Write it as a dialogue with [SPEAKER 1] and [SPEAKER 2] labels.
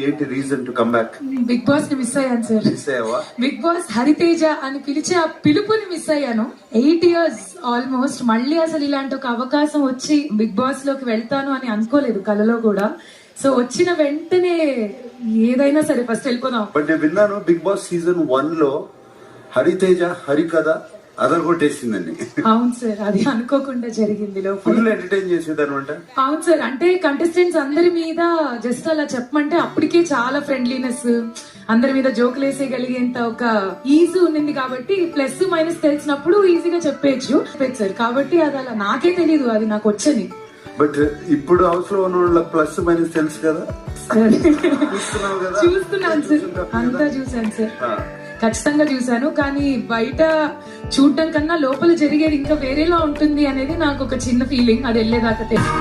[SPEAKER 1] ఏంటి reason to come back?
[SPEAKER 2] Bigg Boss ని miss అయ్యాను సార్.
[SPEAKER 1] మిస్ అయ్యావా?
[SPEAKER 2] బిగ్ బాస్ హరితేజ అని పిలిచే ఆ పిలుపుని మిస్ అయ్యాను. 8 years ఆల్మోస్ట్. మళ్ళీ అసలు ఇలాంటి ఒక అవకాశం వచ్చి బిగ్ బాస్ లోకి వెళ్తాను అని అనుకోలేదు కలలో కూడా. సో వచ్చిన వెంటనే ఏదైనా సరే ఫస్ట్ వెళ్ళిపోదాం.
[SPEAKER 1] బట్ నేను విన్నాను బిగ్ బాస్ సీజన్ 1 లో హరితేజ హరికథ అదరగొట్టేసిందండి.
[SPEAKER 2] అవును సార్, అది అనుకోకుండా జరిగింది.
[SPEAKER 1] ఫుల్ ఎంటర్టైన్ చేసేదనమాట.
[SPEAKER 2] అవును సార్, అంటే కంటెస్టెంట్స్ అందరి మీద జస్ట్ అలా చెప్పమంటే అప్పటికే చాలా ఫ్రెండ్లీనెస్, అందరి మీద జోకులు వేసేయగలిగేంత ఒక ఈజీ ఉన్నింది కాబట్టి ప్లస్ మైనస్ తెలిసినప్పుడు ఈజీగా చెప్పేయచ్చు సార్. కాబట్టి అది అలా నాకే తెలీదు, అది నాకు వచ్చని.
[SPEAKER 1] బట్ ఇప్పుడు హౌస్ లో ఉన్న వాళ్ళ ప్లస్ మైనస్ తెలుసు కదా.
[SPEAKER 2] చూస్తున్నాను సార్, అంతా చూసాను సార్, ఖచ్చితంగా చూసాను. కానీ బయట చూడటం కన్నా లోపల జరిగేది ఇంకా వేరేలా ఉంటుంది అనేది నాకు ఒక చిన్న ఫీలింగ్. అది వెళ్ళేదాకా తెలుసు.